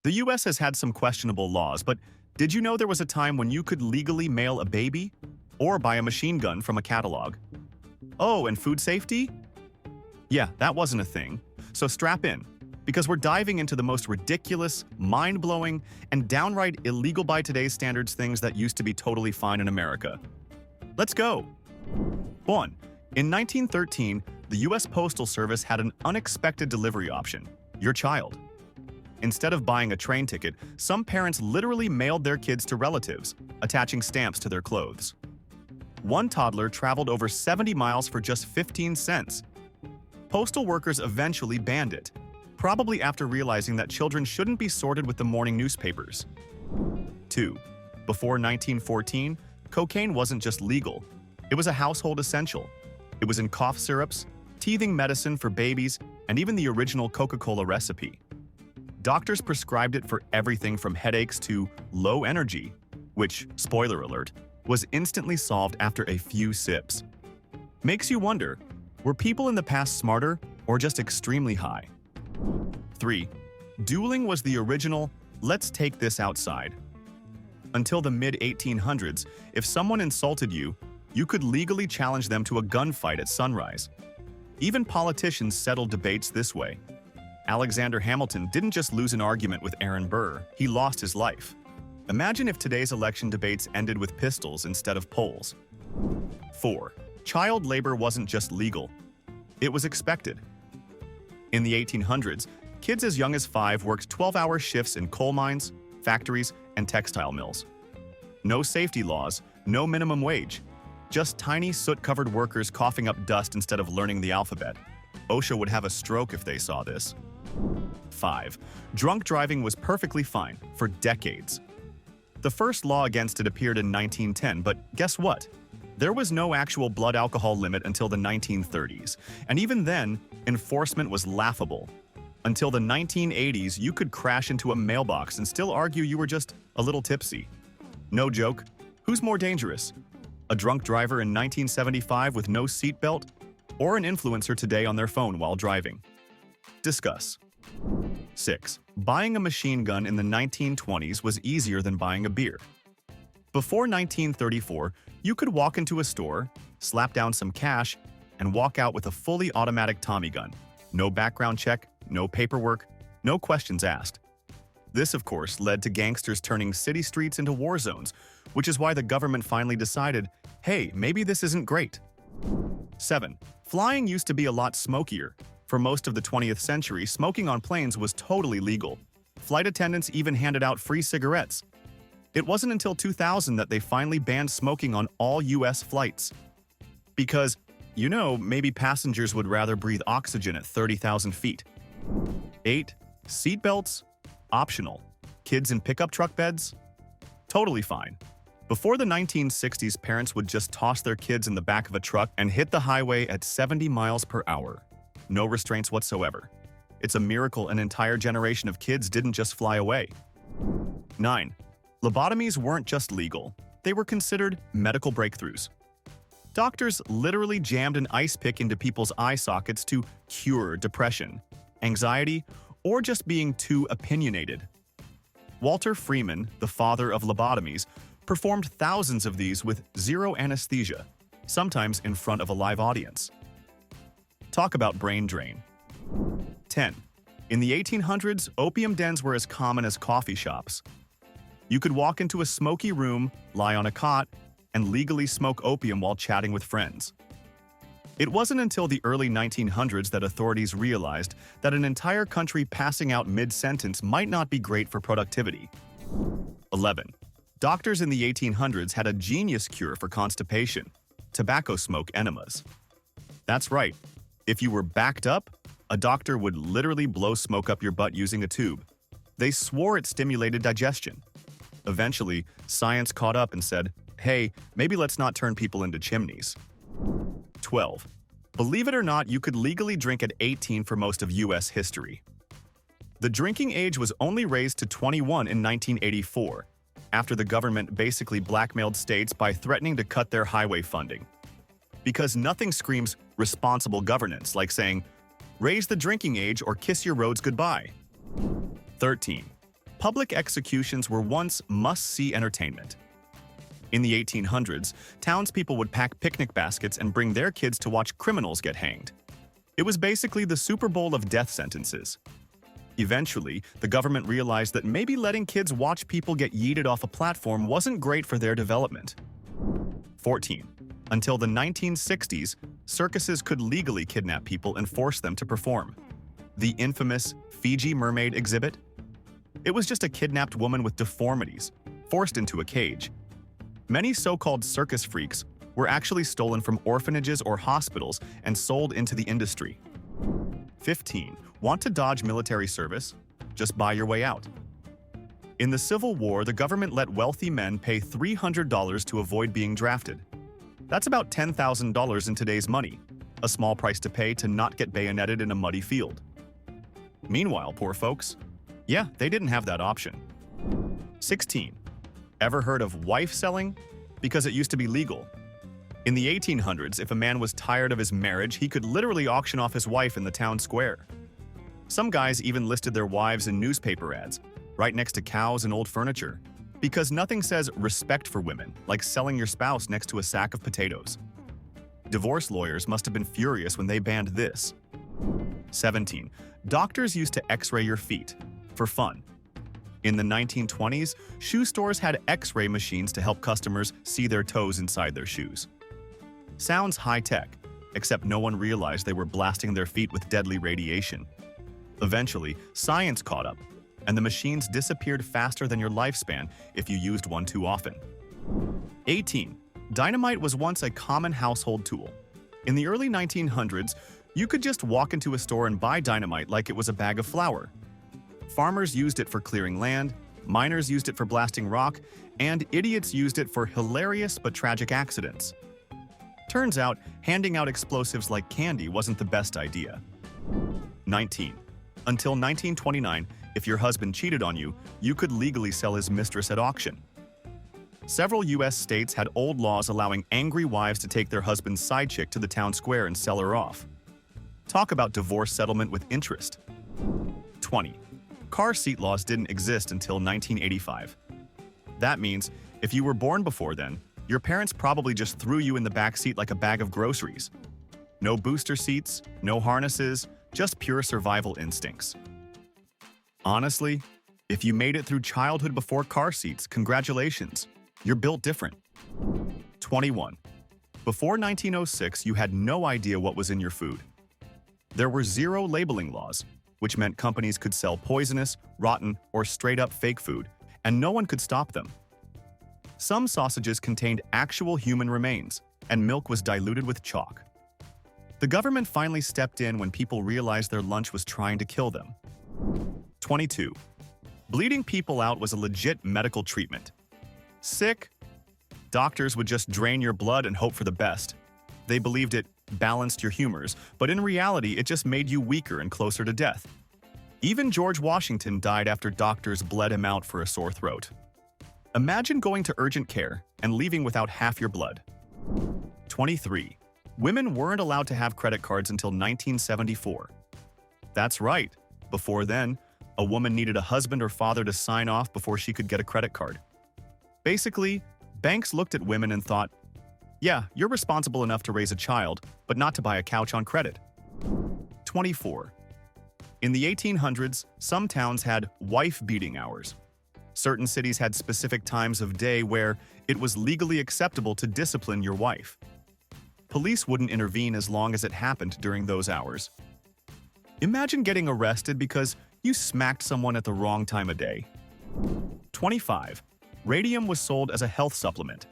The US has had some questionable laws, but did you know there was a time when you could legally mail a baby? Or buy a machine gun from a catalog? Oh, and food safety? Yeah, that wasn't a thing. So strap in, because we're diving into the most ridiculous, mind-blowing, and downright illegal by today's standards things that used to be totally fine in America. Let's go! 1. In 1913, the US Postal Service had an unexpected delivery option: your child. Instead of buying a train ticket, some parents literally mailed their kids to relatives, attaching stamps to their clothes. One toddler traveled over 70 miles for just 15 cents. Postal workers eventually banned it, probably after realizing that children shouldn't be sorted with the morning newspapers. 2. Before 1914, cocaine wasn't just legal. It was a household essential. It was in cough syrups, teething medicine for babies, and even the original Coca-Cola recipe. Doctors prescribed it for everything from headaches to low energy, which, spoiler alert, was instantly solved after a few sips. Makes you wonder, were people in the past smarter or just extremely high? 3. Dueling was the original, let's take this outside. Until the mid-1800s, if someone insulted you, you could legally challenge them to a gunfight at sunrise. Even politicians settled debates this way. Alexander Hamilton didn't just lose an argument with Aaron Burr, he lost his life. Imagine if today's election debates ended with pistols instead of polls. 4. Child labor wasn't just legal. It was expected. In the 1800s, kids as young as 5 worked 12-hour shifts in coal mines, factories, and textile mills. No safety laws, no minimum wage. Just tiny soot-covered workers coughing up dust instead of learning the alphabet. OSHA would have a stroke if they saw this. 5. Drunk driving was perfectly fine for decades. The first law against it appeared in 1910, but guess what? There was no actual blood alcohol limit until the 1930s, and even then, enforcement was laughable. Until the 1980s, you could crash into a mailbox and still argue you were just a little tipsy. No joke, who's more dangerous? A drunk driver in 1975 with no seatbelt, or an influencer today on their phone while driving? Discuss. 6. Buying a machine gun in the 1920s was easier than buying a beer. Before 1934, you could walk into a store, slap down some cash, and walk out with a fully automatic Tommy gun. No background check, no paperwork, no questions asked. This, of course, led to gangsters turning city streets into war zones, which is why the government finally decided, hey, maybe this isn't great. 7. Flying used to be a lot smokier. For most of the 20th century, smoking on planes was totally legal. Flight attendants even handed out free cigarettes. It wasn't until 2000 that they finally banned smoking on all US flights. Because, maybe passengers would rather breathe oxygen at 30,000 feet. 8. Seatbelts? Optional. Kids in pickup truck beds? Totally fine. Before the 1960s, parents would just toss their kids in the back of a truck and hit the highway at 70 miles per hour. No restraints whatsoever. It's a miracle an entire generation of kids didn't just fly away. 9. Lobotomies weren't just legal. They were considered medical breakthroughs. Doctors literally jammed an ice pick into people's eye sockets to cure depression, anxiety, or just being too opinionated. Walter Freeman, the father of lobotomies, performed thousands of these with zero anesthesia, sometimes in front of a live audience. Talk about brain drain. 10. In the 1800s, opium dens were as common as coffee shops. You could walk into a smoky room, lie on a cot, and legally smoke opium while chatting with friends. It wasn't until the early 1900s that authorities realized that an entire country passing out mid-sentence might not be great for productivity. 11. Doctors in the 1800s had a genius cure for constipation: tobacco smoke enemas. That's right. If you were backed up, a doctor would literally blow smoke up your butt using a tube. They swore it stimulated digestion. Eventually, science caught up and said, hey, maybe let's not turn people into chimneys. 12. Believe it or not, you could legally drink at 18 for most of US history. The drinking age was only raised to 21 in 1984, after the government basically blackmailed states by threatening to cut their highway funding. Because nothing screams responsible governance like saying, raise the drinking age or kiss your roads goodbye. 13. Public executions were once must-see entertainment. In the 1800s, townspeople would pack picnic baskets and bring their kids to watch criminals get hanged. It was basically the Super Bowl of death sentences. Eventually, the government realized that maybe letting kids watch people get yeeted off a platform wasn't great for their development. 14. Until the 1960s, circuses could legally kidnap people and force them to perform. The infamous Fiji mermaid exhibit? It was just a kidnapped woman with deformities, forced into a cage. Many so-called circus freaks were actually stolen from orphanages or hospitals and sold into the industry. 15. Want to dodge military service? Just buy your way out. In the Civil War, the government let wealthy men pay $300 to avoid being drafted. That's about $10,000 in today's money, a small price to pay to not get bayoneted in a muddy field. Meanwhile, poor folks, yeah, they didn't have that option. 16. Ever heard of wife selling? Because it used to be legal. In the 1800s, if a man was tired of his marriage, he could literally auction off his wife in the town square. Some guys even listed their wives in newspaper ads, right next to cows and old furniture, because nothing says respect for women like selling your spouse next to a sack of potatoes. Divorce lawyers must have been furious when they banned this. 17. Doctors used to x-ray your feet for fun. In the 1920s, shoe stores had x-ray machines to help customers see their toes inside their shoes. Sounds high-tech, except no one realized they were blasting their feet with deadly radiation. Eventually, science caught up, and the machines disappeared faster than your lifespan if you used one too often. 18. Dynamite was once a common household tool. In the early 1900s, you could just walk into a store and buy dynamite like it was a bag of flour. Farmers used it for clearing land, miners used it for blasting rock, and idiots used it for hilarious but tragic accidents. Turns out, handing out explosives like candy wasn't the best idea. 19. Until 1929, if your husband cheated on you, you could legally sell his mistress at auction. Several U.S. states had old laws allowing angry wives to take their husband's side chick to the town square and sell her off. Talk about divorce settlement with interest. 20. Car seat laws didn't exist until 1985. That means, if you were born before then, your parents probably just threw you in the back seat like a bag of groceries. No booster seats, no harnesses, just pure survival instincts. Honestly, if you made it through childhood before car seats, congratulations, you're built different. 21. Before 1906, you had no idea what was in your food. There were zero labeling laws, which meant companies could sell poisonous, rotten, or straight-up fake food, and no one could stop them. Some sausages contained actual human remains, and milk was diluted with chalk. The government finally stepped in when people realized their lunch was trying to kill them. 22. Bleeding people out was a legit medical treatment. Sick? Doctors would just drain your blood and hope for the best. They believed it balanced your humors, but in reality, it just made you weaker and closer to death. Even George Washington died after doctors bled him out for a sore throat. Imagine going to urgent care and leaving without half your blood. 23. Women weren't allowed to have credit cards until 1974. That's right. Before then, a woman needed a husband or father to sign off before she could get a credit card. Basically, banks looked at women and thought, yeah, you're responsible enough to raise a child, but not to buy a couch on credit. 24. In the 1800s, some towns had wife-beating hours. Certain cities had specific times of day where it was legally acceptable to discipline your wife. Police wouldn't intervene as long as it happened during those hours. Imagine getting arrested because you smacked someone at the wrong time of day. 25. Radium was sold as a health supplement.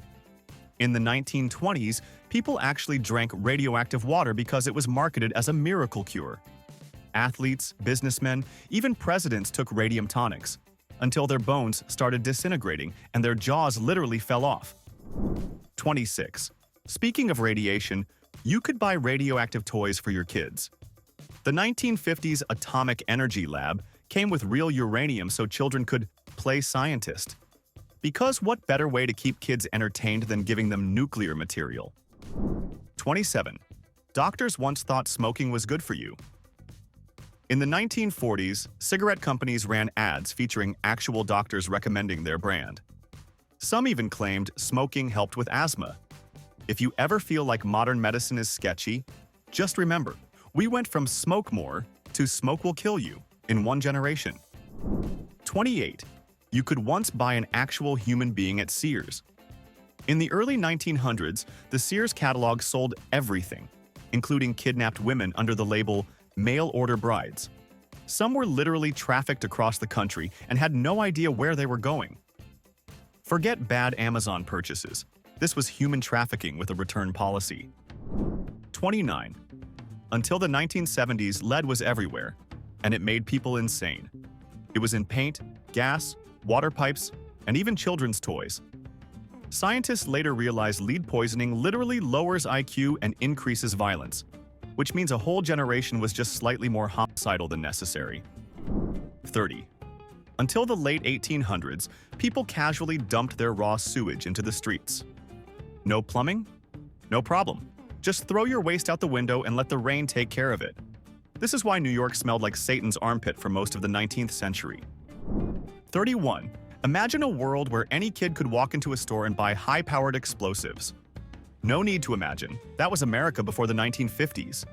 In the 1920s, people actually drank radioactive water because it was marketed as a miracle cure. Athletes, businessmen, even presidents took radium tonics, until their bones started disintegrating and their jaws literally fell off. 26. Speaking of radiation, you could buy radioactive toys for your kids. The 1950s Atomic Energy Lab came with real uranium so children could play scientist. Because what better way to keep kids entertained than giving them nuclear material? 27. Doctors once thought smoking was good for you. In the 1940s, cigarette companies ran ads featuring actual doctors recommending their brand. Some even claimed smoking helped with asthma. If you ever feel like modern medicine is sketchy, just remember, we went from smoke more to smoke will kill you in one generation. 28. You could once buy an actual human being at Sears. In the early 1900s, the Sears catalog sold everything, including kidnapped women under the label mail-order brides. Some were literally trafficked across the country and had no idea where they were going. Forget bad Amazon purchases. This was human trafficking with a return policy. 29. Until the 1970s, lead was everywhere, and it made people insane. It was in paint, gas, water pipes, and even children's toys. Scientists later realized lead poisoning literally lowers IQ and increases violence, which means a whole generation was just slightly more homicidal than necessary. 30. Until the late 1800s, people casually dumped their raw sewage into the streets. No plumbing? No problem. Just throw your waste out the window and let the rain take care of it. This is why New York smelled like Satan's armpit for most of the 19th century. 31. Imagine a world where any kid could walk into a store and buy high-powered explosives. No need to imagine. That was America before the 1950s.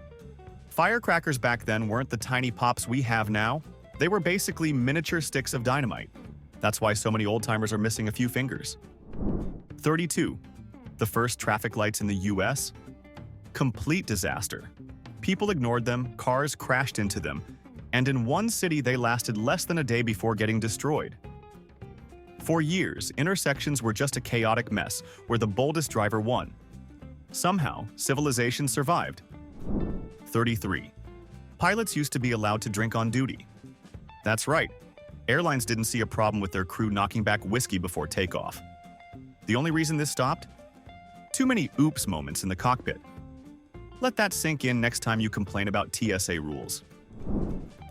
Firecrackers back then weren't the tiny pops we have now. They were basically miniature sticks of dynamite. That's why so many old-timers are missing a few fingers. 32. The first traffic lights in the US? Complete disaster. People ignored them, cars crashed into them, and in one city they lasted less than a day before getting destroyed. For years, intersections were just a chaotic mess where the boldest driver won. Somehow, civilization survived. 33. Pilots used to be allowed to drink on duty. That's right. Airlines didn't see a problem with their crew knocking back whiskey before takeoff. The only reason this stopped? Too many oops moments in the cockpit. Let that sink in next time you complain about TSA rules.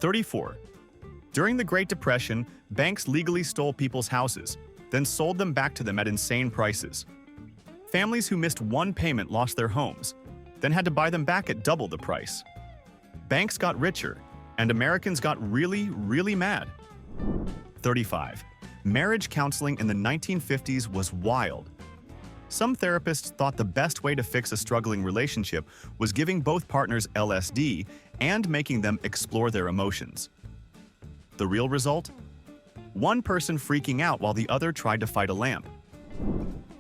34. During the Great Depression, banks legally stole people's houses, then sold them back to them at insane prices. Families who missed one payment lost their homes, then had to buy them back at double the price. Banks got richer, and Americans got really, really mad. 35. Marriage counseling in the 1950s was wild. Some therapists thought the best way to fix a struggling relationship was giving both partners LSD and making them explore their emotions. The real result? One person freaking out while the other tried to fight a lamp.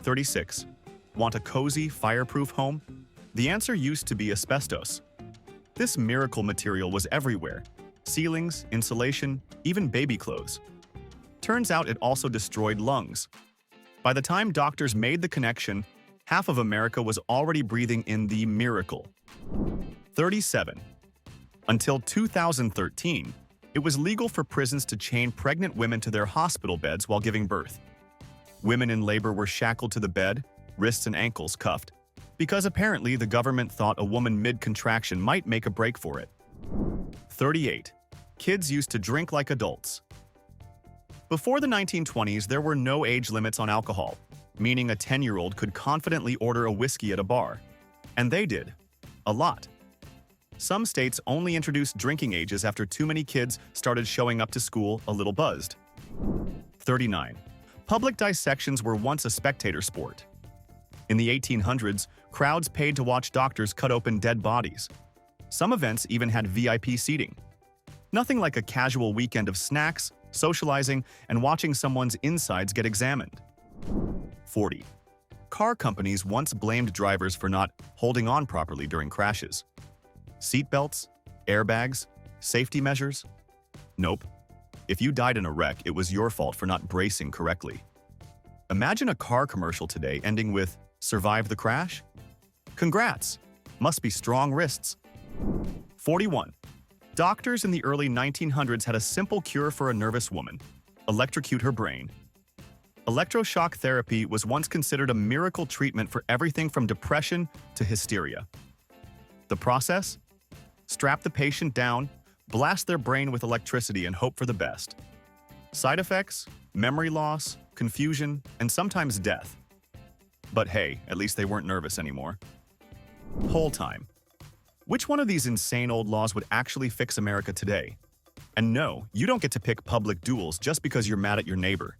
36. Want a cozy, fireproof home? The answer used to be asbestos. This miracle material was everywhere. Ceilings, insulation, even baby clothes. Turns out it also destroyed lungs. By the time doctors made the connection, half of America was already breathing in the miracle. 37. Until 2013, it was legal for prisons to chain pregnant women to their hospital beds while giving birth. Women in labor were shackled to the bed, wrists and ankles cuffed, because apparently the government thought a woman mid-contraction might make a break for it. 38. Kids used to drink like adults. Before the 1920s, there were no age limits on alcohol, meaning a 10-year-old could confidently order a whiskey at a bar. And they did. A lot. Some states only introduced drinking ages after too many kids started showing up to school a little buzzed. 39. Public dissections were once a spectator sport. In the 1800s, crowds paid to watch doctors cut open dead bodies. Some events even had VIP seating. Nothing like a casual weekend of snacks, socializing, and watching someone's insides get examined. 40. Car companies once blamed drivers for not holding on properly during crashes. Seatbelts, airbags, safety measures? Nope. If you died in a wreck, it was your fault for not bracing correctly. Imagine a car commercial today ending with, "Survived the crash?" Congrats! Must be strong wrists. 41. Doctors in the early 1900s had a simple cure for a nervous woman: electrocute her brain. Electroshock therapy was once considered a miracle treatment for everything from depression to hysteria. The process? Strap the patient down, blast their brain with electricity and hope for the best. Side effects? Memory loss, confusion, and sometimes death. But hey, at least they weren't nervous anymore. Whole time. Which one of these insane old laws would actually fix America today? And no, you don't get to pick public duels just because you're mad at your neighbor.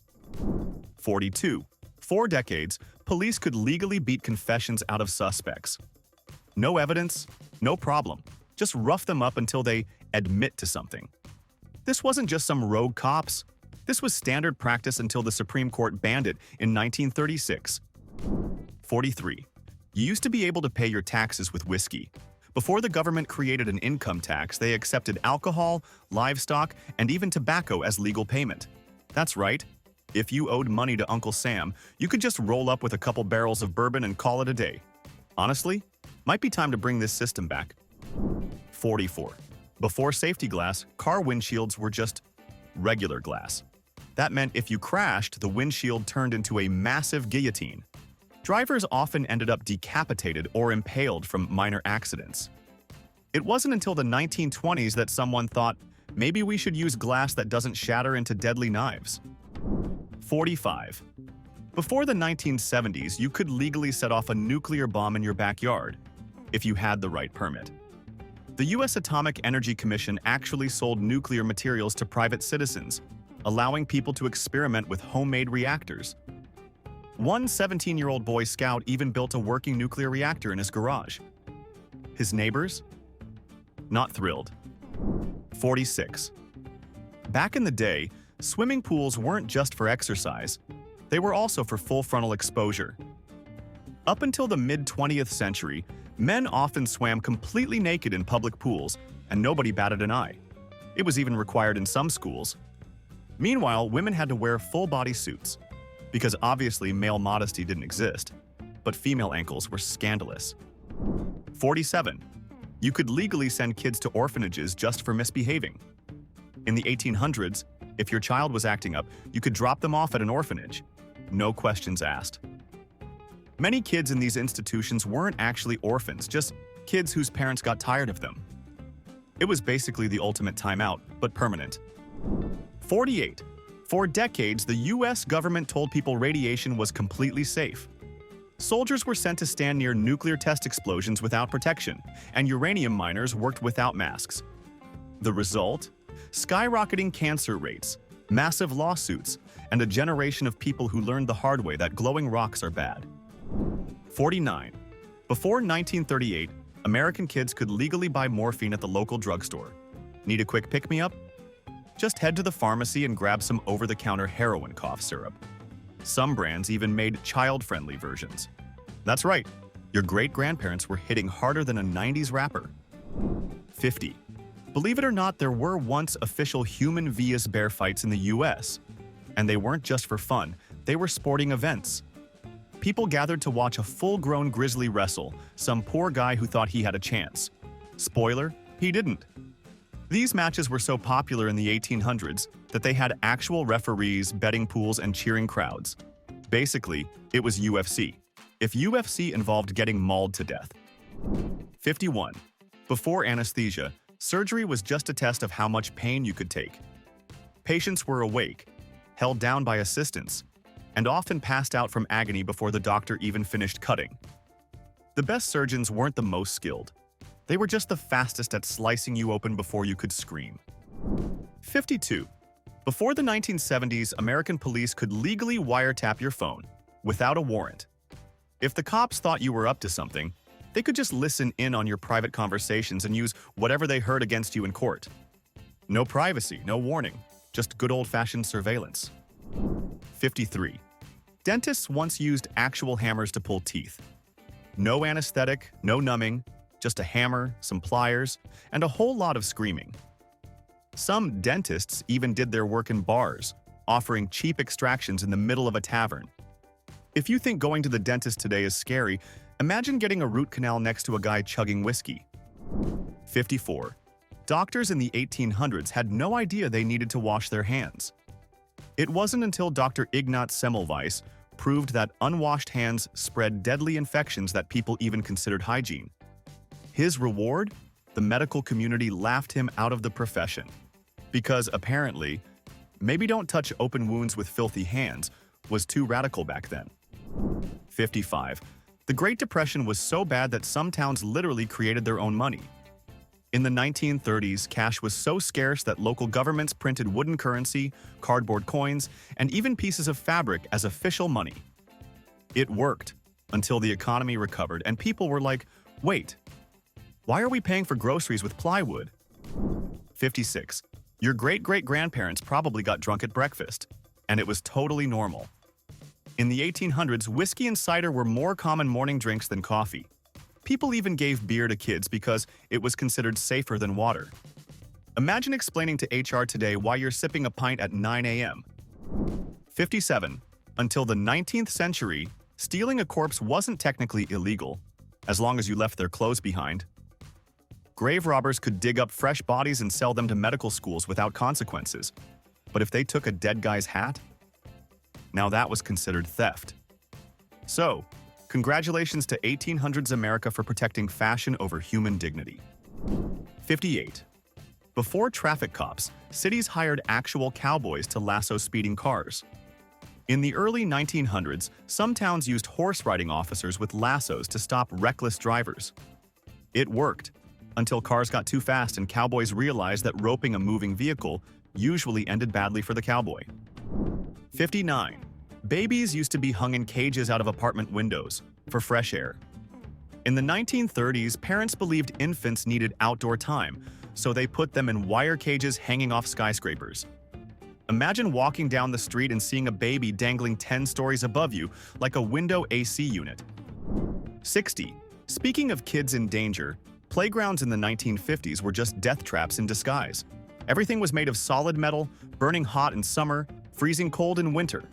42. For decades, police could legally beat confessions out of suspects. No evidence, no problem. Just rough them up until they admit to something. This wasn't just some rogue cops. This was standard practice until the Supreme Court banned it in 1936. 43. You used to be able to pay your taxes with whiskey. Before the government created an income tax, they accepted alcohol, livestock, and even tobacco as legal payment. That's right. If you owed money to Uncle Sam, you could just roll up with a couple barrels of bourbon and call it a day. Honestly, might be time to bring this system back. 44. Before safety glass, car windshields were just regular glass. That meant if you crashed, the windshield turned into a massive guillotine. Drivers often ended up decapitated or impaled from minor accidents. It wasn't until the 1920s that someone thought, maybe we should use glass that doesn't shatter into deadly knives. 45. Before the 1970s, you could legally set off a nuclear bomb in your backyard, if you had the right permit. The U.S. Atomic Energy Commission actually sold nuclear materials to private citizens, allowing people to experiment with homemade reactors. One 17-year-old Boy Scout even built a working nuclear reactor in his garage. His neighbors? Not thrilled. 46. Back in the day, swimming pools weren't just for exercise. They were also for full frontal exposure. Up until the mid-20th century, men often swam completely naked in public pools, and nobody batted an eye. It was even required in some schools. Meanwhile, women had to wear full-body suits, because obviously male modesty didn't exist, but female ankles were scandalous. 47. You could legally send kids to orphanages just for misbehaving. In the 1800s, if your child was acting up, you could drop them off at an orphanage. No questions asked. Many kids in these institutions weren't actually orphans, just kids whose parents got tired of them. It was basically the ultimate timeout, but permanent. 48. For decades, the U.S. government told people radiation was completely safe. Soldiers were sent to stand near nuclear test explosions without protection, and uranium miners worked without masks. The result? Skyrocketing cancer rates, massive lawsuits, and a generation of people who learned the hard way that glowing rocks are bad. 49. Before 1938, American kids could legally buy morphine at the local drugstore. Need a quick pick-me-up? Just head to the pharmacy and grab some over-the-counter heroin cough syrup. Some brands even made child-friendly versions. That's right, your great-grandparents were hitting harder than a 90s rapper. 50. Believe it or not, there were once official human vs. bear fights in the US. And they weren't just for fun, they were sporting events. People gathered to watch a full-grown grizzly wrestle some poor guy who thought he had a chance. Spoiler, he didn't. These matches were so popular in the 1800s that they had actual referees, betting pools, and cheering crowds. Basically, it was UFC. If UFC involved getting mauled to death. 51. Before anesthesia, surgery was just a test of how much pain you could take. Patients were awake, held down by assistants, and often passed out from agony before the doctor even finished cutting. The best surgeons weren't the most skilled. They were just the fastest at slicing you open before you could scream. 52. Before the 1970s, American police could legally wiretap your phone, without a warrant. If the cops thought you were up to something, they could just listen in on your private conversations and use whatever they heard against you in court. No privacy, no warning, just good old-fashioned surveillance. 53. Dentists once used actual hammers to pull teeth. No anesthetic, no numbing, just a hammer, some pliers, and a whole lot of screaming. Some dentists even did their work in bars, offering cheap extractions in the middle of a tavern. If you think going to the dentist today is scary, imagine getting a root canal next to a guy chugging whiskey. 54. Doctors in the 1800s had no idea they needed to wash their hands. It wasn't until Dr. Ignaz Semmelweis proved that unwashed hands spread deadly infections that people even considered hygiene. His reward? The medical community laughed him out of the profession. Because apparently, maybe don't touch open wounds with filthy hands was too radical back then. 55. The Great Depression was so bad that some towns literally created their own money. In the 1930s, cash was so scarce that local governments printed wooden currency, cardboard coins, and even pieces of fabric as official money. It worked until the economy recovered and people were like, wait, why are we paying for groceries with plywood? 56. Your great-great-grandparents probably got drunk at breakfast, and it was totally normal. In the 1800s, whiskey and cider were more common morning drinks than coffee. People even gave beer to kids because it was considered safer than water. Imagine explaining to HR today why you're sipping a pint at 9 a.m. 57. Until the 19th century, stealing a corpse wasn't technically illegal, as long as you left their clothes behind. Grave robbers could dig up fresh bodies and sell them to medical schools without consequences. But if they took a dead guy's hat? Now that was considered theft. So, congratulations to 1800s America for protecting fashion over human dignity. 58. Before traffic cops, cities hired actual cowboys to lasso speeding cars. In the early 1900s, some towns used horse riding officers with lassos to stop reckless drivers. It worked, until cars got too fast and cowboys realized that roping a moving vehicle usually ended badly for the cowboy. 59. Babies used to be hung in cages out of apartment windows for fresh air. In the 1930s, parents believed infants needed outdoor time, so they put them in wire cages hanging off skyscrapers. Imagine walking down the street and seeing a baby dangling 10 stories above you like a window AC unit. 60. Speaking of kids in danger, playgrounds in the 1950s were just death traps in disguise. Everything was made of solid metal, burning hot in summer, freezing cold in winter.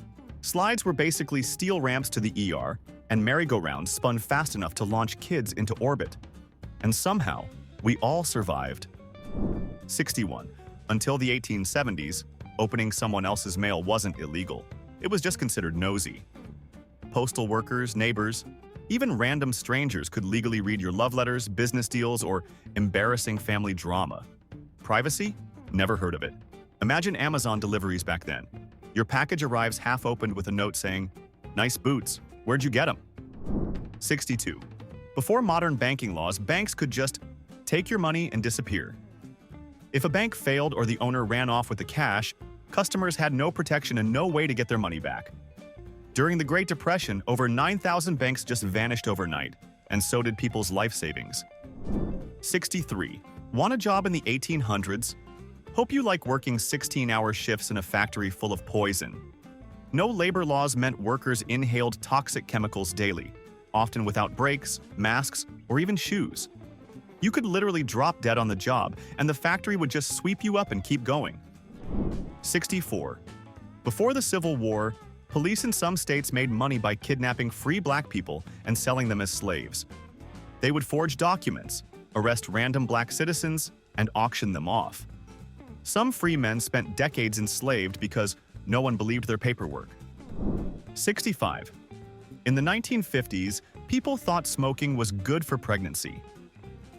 Slides were basically steel ramps to the ER, and merry-go-rounds spun fast enough to launch kids into orbit. And somehow, we all survived. 61. Until the 1870s, opening someone else's mail wasn't illegal. It was just considered nosy. Postal workers, neighbors, even random strangers could legally read your love letters, business deals, or embarrassing family drama. Privacy? Never heard of it. Imagine Amazon deliveries back then. Your package arrives half-opened with a note saying, "Nice boots. Where'd you get them?" 62. Before modern banking laws, banks could just take your money and disappear. If a bank failed or the owner ran off with the cash, customers had no protection and no way to get their money back. During the Great Depression, over 9,000 banks just vanished overnight, and so did people's life savings. 63. Want a job in the 1800s? Hope you like working 16-hour shifts in a factory full of poison. No labor laws meant workers inhaled toxic chemicals daily, often without breaks, masks, or even shoes. You could literally drop dead on the job, and the factory would just sweep you up and keep going. 64. Before the Civil War, police in some states made money by kidnapping free black people and selling them as slaves. They would forge documents, arrest random black citizens, and auction them off. Some free men spent decades enslaved because no one believed their paperwork. 65. In the 1950s, people thought smoking was good for pregnancy.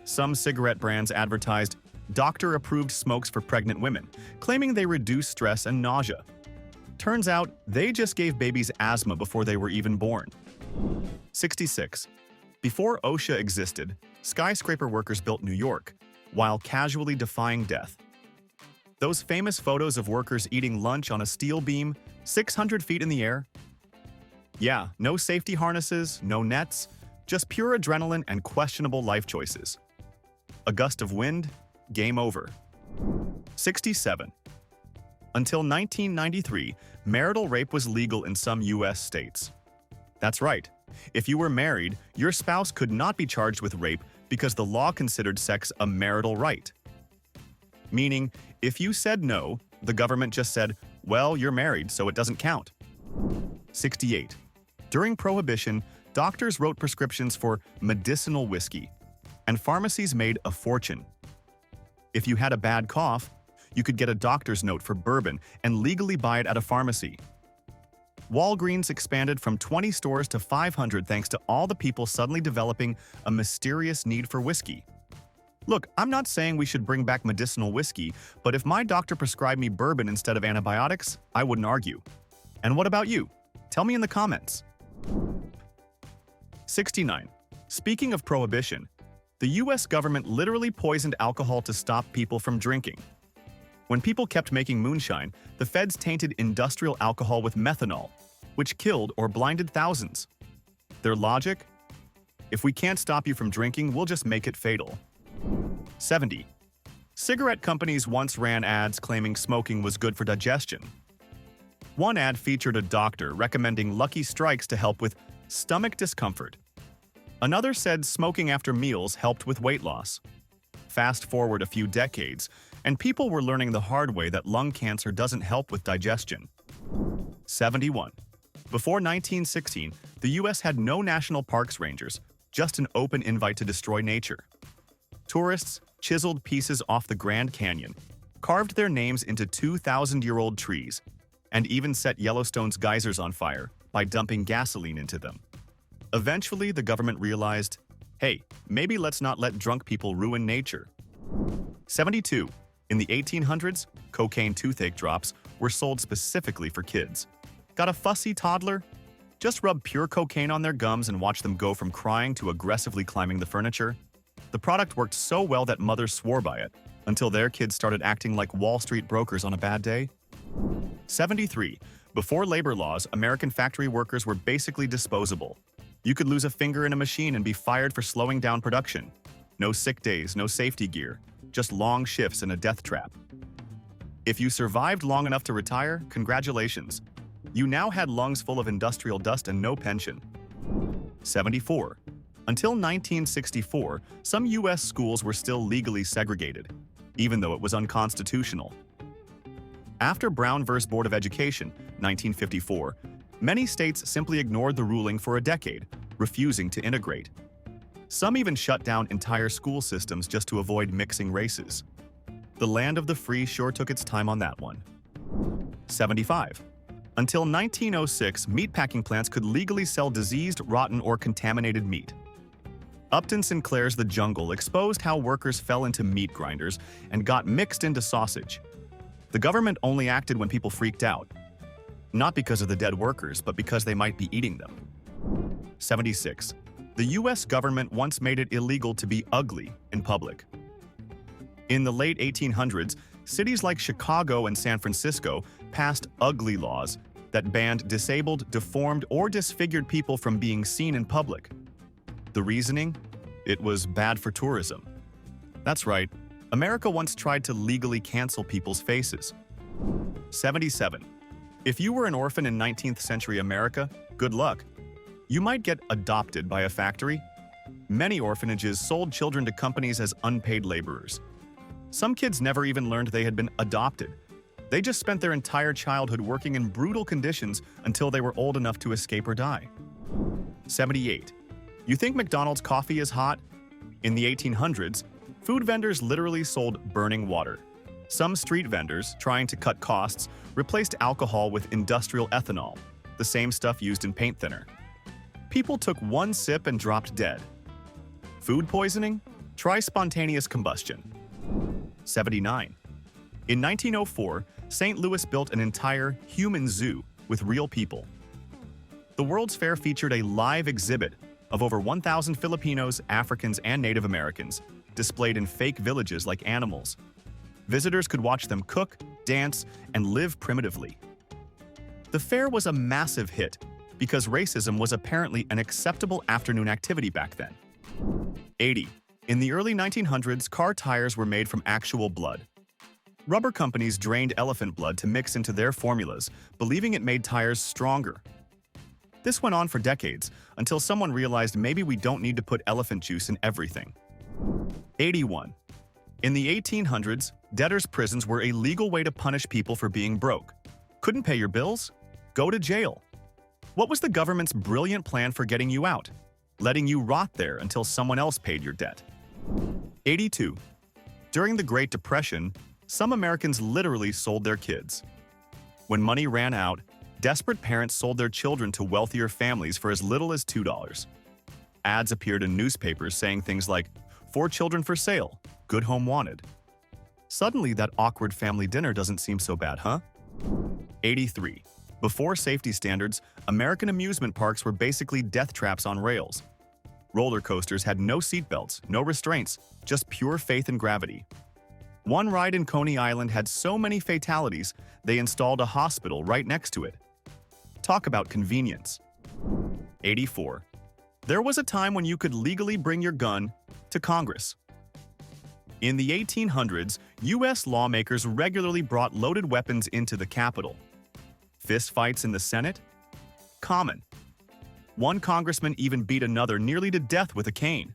Some cigarette brands advertised doctor-approved smokes for pregnant women, claiming they reduce stress and nausea. Turns out, they just gave babies asthma before they were even born. 66. Before OSHA existed, skyscraper workers built New York, while casually defying death. Those famous photos of workers eating lunch on a steel beam 600 feet in the air? Yeah, no safety harnesses, no nets, just pure adrenaline and questionable life choices. A gust of wind, game over. 67. Until 1993, marital rape was legal in some U.S. states. That's right. If you were married, your spouse could not be charged with rape because the law considered sex a marital right. Meaning, if you said no, the government just said, well, you're married, so it doesn't count. 68. During Prohibition, doctors wrote prescriptions for medicinal whiskey, and pharmacies made a fortune. If you had a bad cough, you could get a doctor's note for bourbon and legally buy it at a pharmacy. Walgreens expanded from 20 stores to 500 thanks to all the people suddenly developing a mysterious need for whiskey. Look, I'm not saying we should bring back medicinal whiskey, but if my doctor prescribed me bourbon instead of antibiotics, I wouldn't argue. And what about you? Tell me in the comments. 69. Speaking of prohibition, The US government literally poisoned alcohol to stop people from drinking. When people kept making moonshine, the feds tainted industrial alcohol with methanol, which killed or blinded thousands. Their logic? If we can't stop you from drinking, we'll just make it fatal. 70. Cigarette companies once ran ads claiming smoking was good for digestion. One ad featured a doctor recommending Lucky Strikes to help with stomach discomfort. Another said smoking after meals helped with weight loss. Fast forward a few decades, and people were learning the hard way that lung cancer doesn't help with digestion. 71. Before 1916, the US had no national parks rangers, just an open invite to destroy nature. Tourists chiseled pieces off the Grand Canyon, carved their names into 2,000-year-old trees, and even set Yellowstone's geysers on fire by dumping gasoline into them. Eventually, the government realized, hey, maybe let's not let drunk people ruin nature. 72. In the 1800s, cocaine toothache drops were sold specifically for kids. Got a fussy toddler? Just rub pure cocaine on their gums and watch them go from crying to aggressively climbing the furniture. The product worked so well that mothers swore by it, until their kids started acting like Wall Street brokers on a bad day. 73. Before labor laws, American factory workers were basically disposable. You could lose a finger in a machine and be fired for slowing down production. No sick days, no safety gear, just long shifts and a death trap. If you survived long enough to retire, congratulations. You now had lungs full of industrial dust and no pension. 74. Until 1964, some U.S. schools were still legally segregated, even though it was unconstitutional. After Brown v. Board of Education, 1954, many states simply ignored the ruling for a decade, refusing to integrate. Some even shut down entire school systems just to avoid mixing races. The land of the free sure took its time on that one. 75. Until 1906, meatpacking plants could legally sell diseased, rotten, or contaminated meat. Upton Sinclair's The Jungle exposed how workers fell into meat grinders and got mixed into sausage. The government only acted when people freaked out. Not because of the dead workers, but because they might be eating them. 76. The US government once made it illegal to be ugly in public. In the late 1800s, cities like Chicago and San Francisco passed ugly laws that banned disabled, deformed, or disfigured people from being seen in public. The reasoning? It was bad for tourism. That's right, America once tried to legally cancel people's faces. 77. If you were an orphan in 19th century America, good luck. You might get adopted by a factory. Many orphanages sold children to companies as unpaid laborers. Some kids never even learned they had been adopted. They just spent their entire childhood working in brutal conditions until they were old enough to escape or die. 78. You think McDonald's coffee is hot? In the 1800s, food vendors literally sold burning water. Some street vendors, trying to cut costs, replaced alcohol with industrial ethanol, the same stuff used in paint thinner. People took one sip and dropped dead. Food poisoning? Try spontaneous combustion. 79. In 1904, St. Louis built an entire human zoo with real people. The World's Fair featured a live exhibit of over 1,000 Filipinos, Africans, and Native Americans, displayed in fake villages like animals. Visitors could watch them cook, dance, and live primitively. The fair was a massive hit because racism was apparently an acceptable afternoon activity back then. 80. In the early 1900s, car tires were made from actual blood. Rubber companies drained elephant blood to mix into their formulas, believing it made tires stronger. This went on for decades, until someone realized maybe we don't need to put elephant juice in everything. 81. In the 1800s, debtors' prisons were a legal way to punish people for being broke. Couldn't pay your bills? Go to jail. What was the government's brilliant plan for getting you out? Letting you rot there until someone else paid your debt. 82. During the Great Depression, some Americans literally sold their kids. When money ran out, desperate parents sold their children to wealthier families for as little as $2. Ads appeared in newspapers saying things like, "4 children for sale, good home wanted." Suddenly, that awkward family dinner doesn't seem so bad, huh? 83. Before safety standards, American amusement parks were basically death traps on rails. Roller coasters had no seatbelts, no restraints, just pure faith in gravity. One ride in Coney Island had so many fatalities, they installed a hospital right next to it. Talk about convenience. 84. There was a time when you could legally bring your gun to Congress. In the 1800s, U.S. lawmakers regularly brought loaded weapons into the Capitol. Fistfights in the Senate? Common. One congressman even beat another nearly to death with a cane.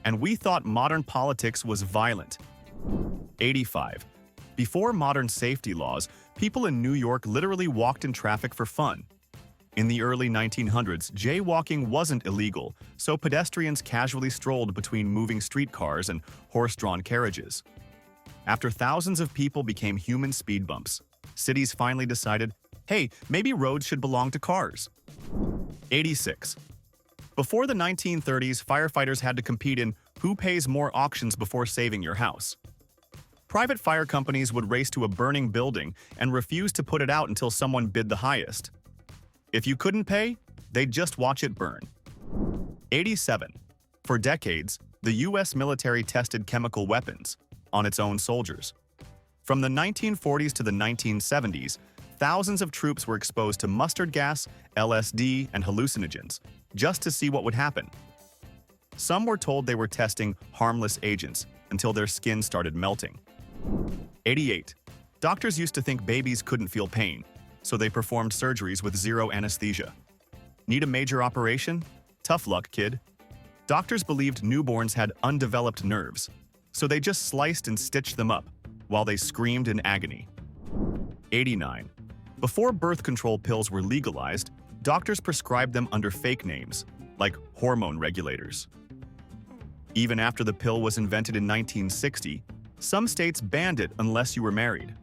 And we thought modern politics was violent. 85. Before modern safety laws, people in New York literally walked in traffic for fun. In the early 1900s, jaywalking wasn't illegal, so pedestrians casually strolled between moving streetcars and horse-drawn carriages. After thousands of people became human speed bumps, cities finally decided, hey, maybe roads should belong to cars. 86. Before the 1930s, firefighters had to compete in who pays more auctions before saving your house. Private fire companies would race to a burning building and refuse to put it out until someone bid the highest. If you couldn't pay, they'd just watch it burn. 87. For decades, the U.S. military tested chemical weapons on its own soldiers. From the 1940s to the 1970s, thousands of troops were exposed to mustard gas, LSD, and hallucinogens, just to see what would happen. Some were told they were testing harmless agents until their skin started melting. 88. Doctors used to think babies couldn't feel pain, so they performed surgeries with zero anesthesia. Need a major operation? Tough luck, kid. Doctors believed newborns had undeveloped nerves, so they just sliced and stitched them up while they screamed in agony. 89. Before birth control pills were legalized, doctors prescribed them under fake names, like hormone regulators. Even after the pill was invented in 1960, some states banned it unless you were married.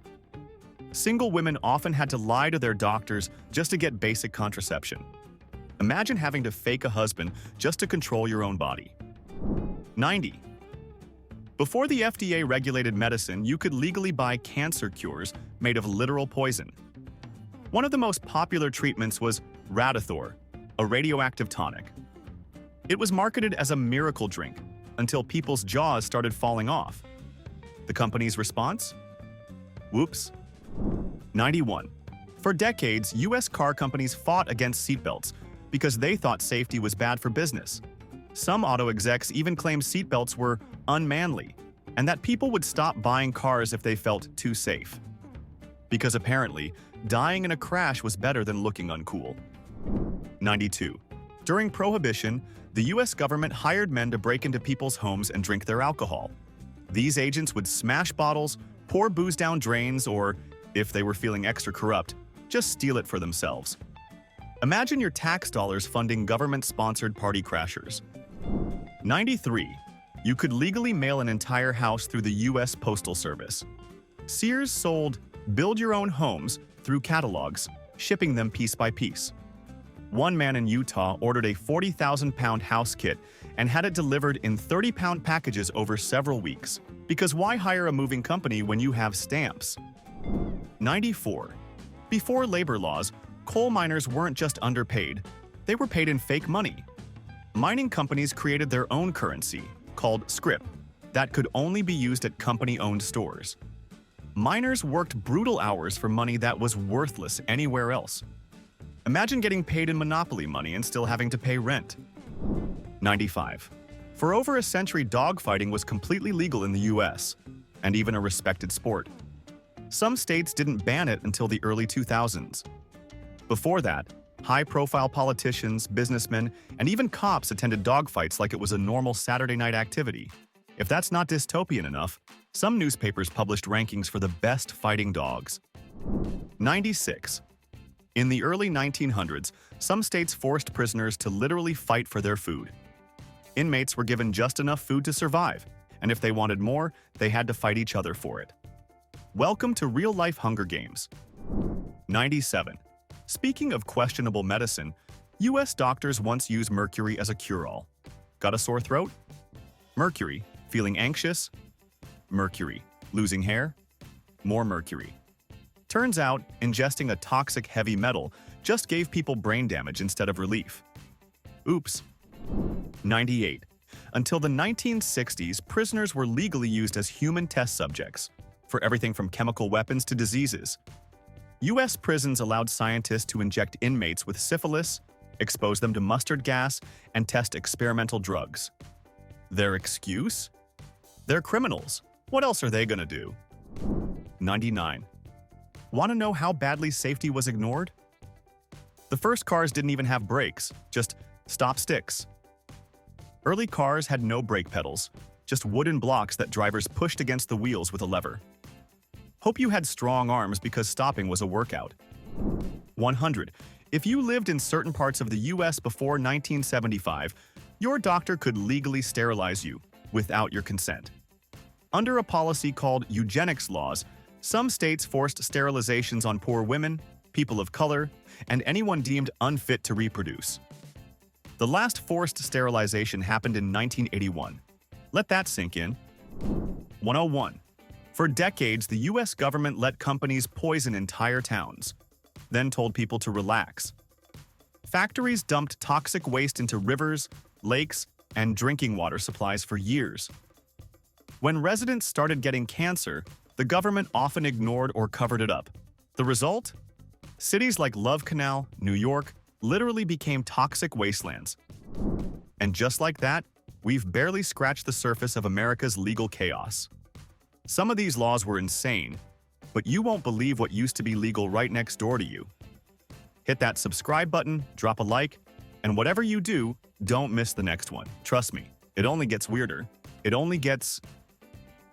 Single women often had to lie to their doctors just to get basic contraception. Imagine having to fake a husband just to control your own body. 90. Before the FDA regulated medicine, you could legally buy cancer cures made of literal poison. One of the most popular treatments was Radithor, a radioactive tonic. It was marketed as a miracle drink until people's jaws started falling off. The company's response? Whoops. 91. For decades, U.S. car companies fought against seatbelts because they thought safety was bad for business. Some auto execs even claimed seatbelts were unmanly and that people would stop buying cars if they felt too safe. Because apparently, dying in a crash was better than looking uncool. 92. During Prohibition, the U.S. government hired men to break into people's homes and drink their alcohol. These agents would smash bottles, pour booze down drains, or, if they were feeling extra corrupt, just steal it for themselves. Imagine your tax dollars funding government-sponsored party crashers. 93. You could legally mail an entire house through the U.S. Postal Service. Sears sold build-your-own homes through catalogs, shipping them piece by piece. One man in Utah ordered a 40,000-pound house kit and had it delivered in 30-pound packages over several weeks. Because why hire a moving company when you have stamps? 94. Before labor laws, coal miners weren't just underpaid, they were paid in fake money. Mining companies created their own currency, called scrip, that could only be used at company-owned stores. Miners worked brutal hours for money that was worthless anywhere else. Imagine getting paid in monopoly money and still having to pay rent. 95. For over a century, dogfighting was completely legal in the US, and even a respected sport. Some states didn't ban it until the early 2000s. Before that, high-profile politicians, businessmen, and even cops attended dogfights like it was a normal Saturday night activity. If that's not dystopian enough, some newspapers published rankings for the best fighting dogs. 96. In the early 1900s, some states forced prisoners to literally fight for their food. Inmates were given just enough food to survive, and if they wanted more, they had to fight each other for it. Welcome to real-life Hunger Games. 97. Speaking of questionable medicine, U.S. doctors once used mercury as a cure-all. Got a sore throat? Mercury. Feeling anxious? Mercury. Losing hair? More mercury. Turns out, ingesting a toxic heavy metal just gave people brain damage instead of relief. Oops. 98. Until the 1960s, prisoners were legally used as human test subjects for everything from chemical weapons to diseases. U.S. prisons allowed scientists to inject inmates with syphilis, expose them to mustard gas, and test experimental drugs. Their excuse? They're criminals. What else are they gonna do? 99. Want to know how badly safety was ignored? The first cars didn't even have brakes, just stop sticks. Early cars had no brake pedals, just wooden blocks that drivers pushed against the wheels with a lever. Hope you had strong arms because stopping was a workout. 100. If you lived in certain parts of the US before 1975, your doctor could legally sterilize you without your consent. Under a policy called eugenics laws, some states forced sterilizations on poor women, people of color, and anyone deemed unfit to reproduce. The last forced sterilization happened in 1981. Let that sink in. 101. For decades, the US government let companies poison entire towns, then told people to relax. Factories dumped toxic waste into rivers, lakes, and drinking water supplies for years. When residents started getting cancer, the government often ignored or covered it up. The result? Cities like Love Canal, New York, literally became toxic wastelands. And just like that, we've barely scratched the surface of America's legal chaos. Some of these laws were insane, but you won't believe what used to be legal right next door to you. Hit that subscribe button, drop a like, and whatever you do, don't miss the next one. Trust me, it only gets weirder. It only gets